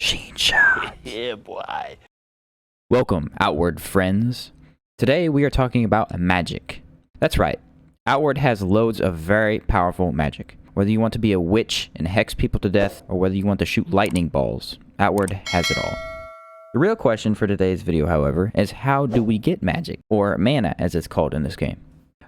Shot. Yeah, boy. Welcome, Outward friends. Today we are talking about magic. That's right. Outward has loads of very powerful magic. Whether you want to be a witch and hex people to death, or whether you want to shoot lightning balls, Outward has it all. The real question for today's video, however, is how do we get magic, or mana as it's called in this game?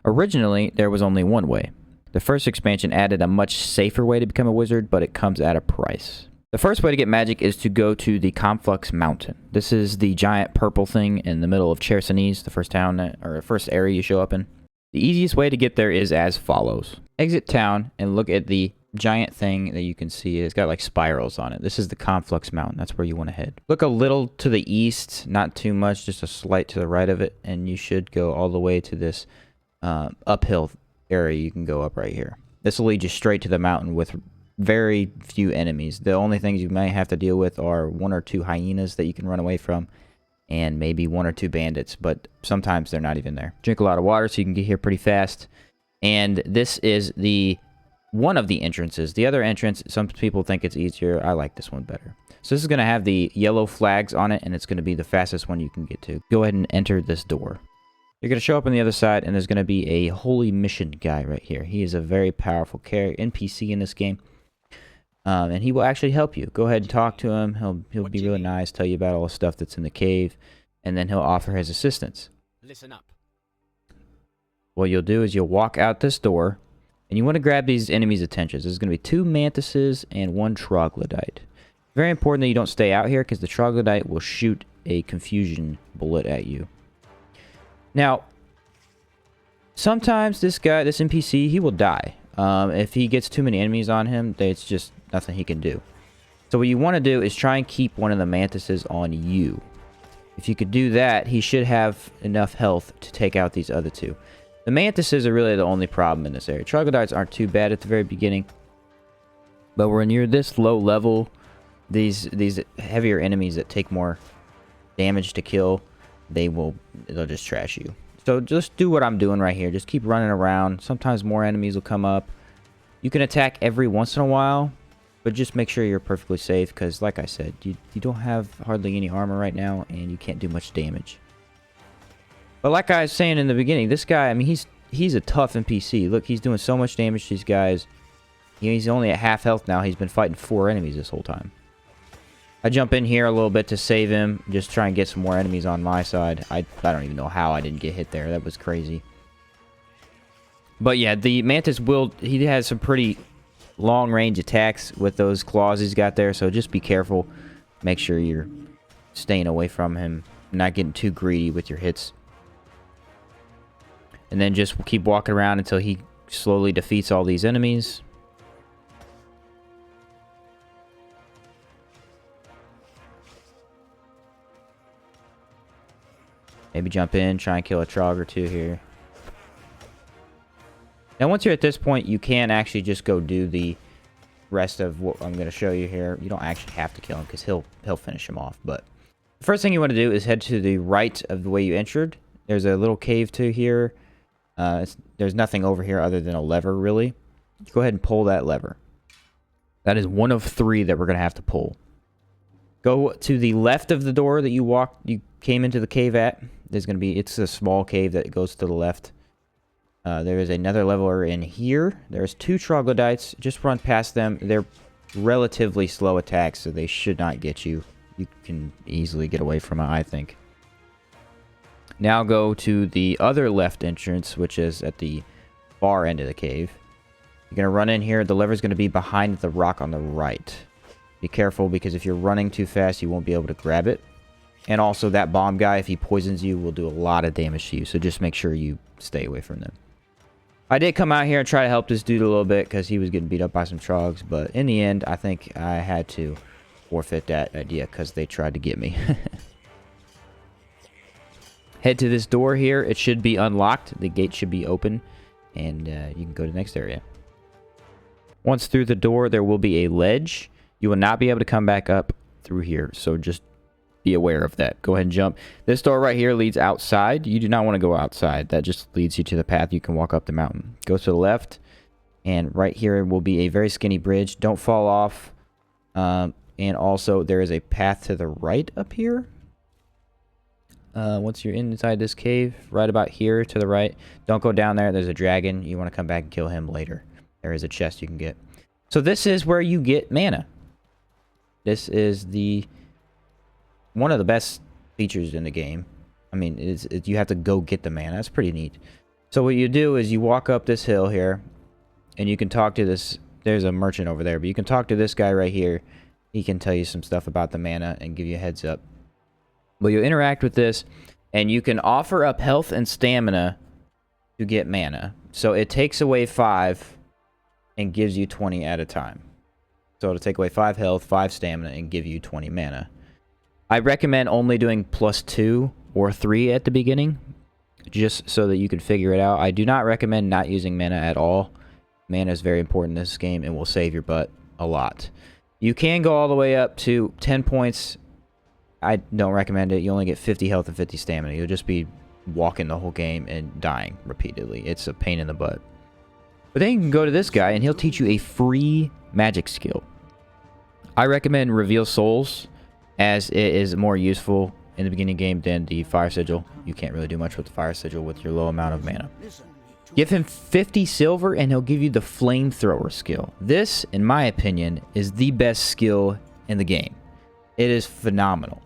Originally, there was only one way. The first expansion added a much safer way to become a wizard, but it comes at a price. The first way to get magic is to go to the Conflux Mountain. This is the giant purple thing in the middle of Chersonese, the first town, or first area you show up in. The easiest way to get there is as follows. Exit town and look at the giant thing that you can see. It's got like spirals on it. This is the Conflux Mountain. That's where you want to head. Look a little to the east, not too much, just a slight to the right of it, and you should go all the way to this uphill area. You can go up right here. This will lead you straight to the mountain with very few enemies. The only things you may have to deal with are one or two hyenas that you can run away from, and maybe one or two bandits, but sometimes they're not even there. Drink a lot of water so you can get here pretty fast. And this is one of the entrances. The other entrance, some people think it's easier. I like this one better. So this is going to have the yellow flags on it, and it's going to be the fastest one you can get to. Go ahead and enter this door. You're going to show up on the other side, and there's going to be a holy mission guy right here. He is a very powerful NPC in this game. And he will actually help you. Go ahead and talk to him. He'll be really nice, tell you about all the stuff that's in the cave, and then he'll offer his assistance. Listen up. What you'll do is you'll walk out this door, and you want to grab these enemies' attentions. There's going to be 2 mantises and 1 troglodyte. Very important that you don't stay out here, because the troglodyte will shoot a confusion bullet at you. Now, sometimes this NPC, he will die. If he gets too many enemies on him, it's just nothing he can do. So what you want to do is try and keep one of the mantises on you. If you could do that, he should have enough health to take out these other 2. The mantises are really the only problem in this area. Troglodytes aren't too bad at the very beginning, but when you're this low level, these heavier enemies that take more damage to kill, they'll just trash you. So just do what I'm doing right here. Just keep running around. Sometimes more enemies will come up. You can attack every once in a while, but just make sure you're perfectly safe, because like I said, you don't have hardly any armor right now, and you can't do much damage. But like I was saying in the beginning, this guy, I mean, he's a tough NPC. Look, he's doing so much damage to these guys. He's only at half health now. He's been fighting 4 enemies this whole time. I jump in here a little bit to save him, just try and get some more enemies on my side. I don't even know how I didn't get hit there. That was crazy. But yeah, the Mantis he has some pretty long range attacks with those claws he's got there, so just be careful. Make sure you're staying away from him, not getting too greedy with your hits. And then just keep walking around until he slowly defeats all these enemies. Maybe jump in, try and kill a trog or 2 here. Now, once you're at this point, you can actually just go do the rest of what I'm going to show you here. You don't actually have to kill him, because he'll finish him off. But the first thing you want to do is head to the right of the way you entered. There's a little cave to here. There's nothing over here other than a lever, really. Go ahead and pull that lever. That is one of 3 that we're going to have to pull. Go to the left of the door that you came into the cave at. It's a small cave that goes to the left. There is another leveler in here. There's 2 troglodytes. Just run past them. They're relatively slow attacks, so they should not get you. You can easily get away from it, I think. Now go to the other left entrance, which is at the far end of the cave. You're going to run in here. The lever's going to be behind the rock on the right. Be careful, because if you're running too fast, you won't be able to grab it. And also, that bomb guy, if he poisons you, will do a lot of damage to you. So just make sure you stay away from them. I did come out here and try to help this dude a little bit, because he was getting beat up by some trogs. But in the end, I think I had to forfeit that idea, because they tried to get me. Head to this door here. It should be unlocked. The gate should be open. And you can go to the next area. Once through the door, there will be a ledge. You will not be able to come back up through here. So just be aware of that. Go ahead and jump. This door right here leads outside. You do not want to go outside. That just leads you to the path you can walk up the mountain. Go to the left, and right here will be a very skinny bridge. Don't fall off. And also, there is a path to the right up here. Once you're inside this cave, right about here to the right. Don't go down there. There's a dragon. You want to come back and kill him later. There is a chest you can get. So this is where you get mana. This is one of the best features in the game. I mean, you have to go get the mana. That's pretty neat. So what you do is you walk up this hill here, and you can talk to this. There's a merchant over there, but you can talk to this guy right here. He can tell you some stuff about the mana and give you a heads up. But you interact with this, and you can offer up health and stamina to get mana. So it takes away 5 and gives you 20 at a time. So it'll take away 5 health, 5 stamina, and give you 20 mana. I recommend only doing +2 or 3 at the beginning, just so that you can figure it out. I do not recommend not using mana at all. Mana is very important in this game and will save your butt a lot. You can go all the way up to 10 points. I don't recommend it. You only get 50 health and 50 stamina. You'll just be walking the whole game and dying repeatedly. It's a pain in the butt. But then you can go to this guy and he'll teach you a free magic skill. I recommend Reveal Souls, as it is more useful in the beginning game than the Fire Sigil. You can't really do much with the Fire Sigil with your low amount of mana. Give him 50 silver and he'll give you the Flamethrower skill. This, in my opinion, is the best skill in the game. It is phenomenal.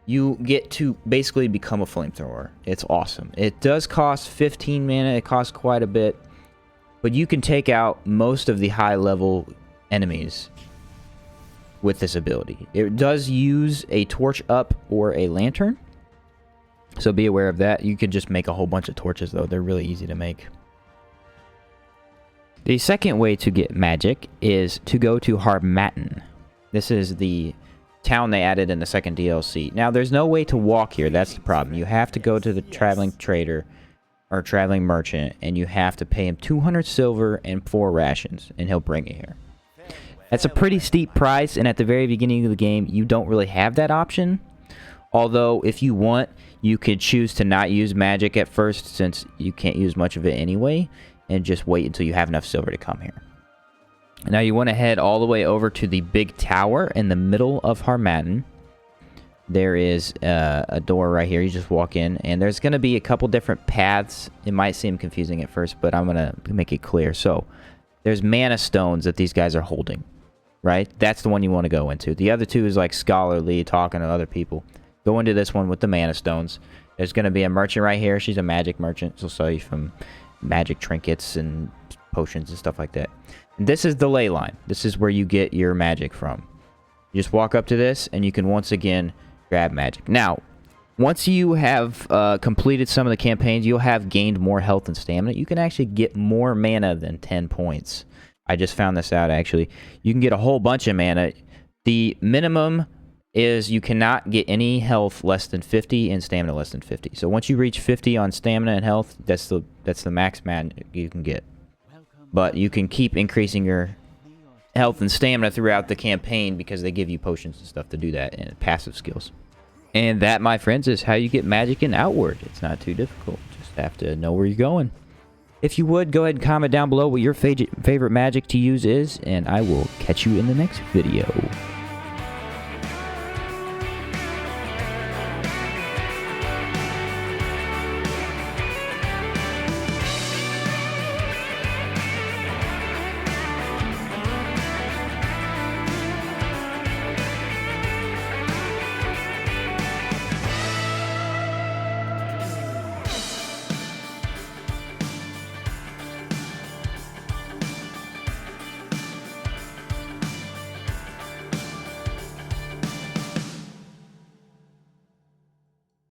You get to basically become a flamethrower. It's awesome. It does cost 15 mana. It costs quite a bit. But you can take out most of the high-level enemies with this ability. It does use a torch up or a lantern. So be aware of that. You can just make a whole bunch of torches, though. They're really easy to make. The second way to get magic is to go to Harmattan. This is the town they added in the second DLC. Now, there's no way to walk here. That's the problem. You have to go to the traveling trader or traveling merchant, and you have to pay him 200 silver and 4 rations, and he'll bring it here. That's a pretty steep price, and at the very beginning of the game, you don't really have that option. Although, if you want, you could choose to not use magic at first, since you can't use much of it anyway, and just wait until you have enough silver to come here. Now you want to head all the way over to the big tower in the middle of Harmattan. There is a door right here. You just walk in, and there's going to be a couple different paths. It might seem confusing at first, but I'm going to make it clear. So there's mana stones that these guys are holding, right? That's the one you want to go into. The other two is like scholarly, talking to other people. Go into this one with the mana stones. There's going to be a merchant right here. She's a magic merchant. She'll sell you some magic trinkets and potions and stuff like that. This is the ley line. This is where you get your magic from. You just walk up to this, and you can once again grab magic. Now, once you have completed some of the campaigns, you'll have gained more health and stamina. You can actually get more mana than 10 points. I just found this out, actually. You can get a whole bunch of mana. The minimum is you cannot get any health less than 50 and stamina less than 50. So once you reach 50 on stamina and health, that's the max mana you can get. But you can keep increasing your health and stamina throughout the campaign because they give you potions and stuff to do that and passive skills. And that, my friends, is how you get magic in Outward. It's not too difficult. Just have to know where you're going. If you would, go ahead and comment down below what your favorite magic to use is, and I will catch you in the next video.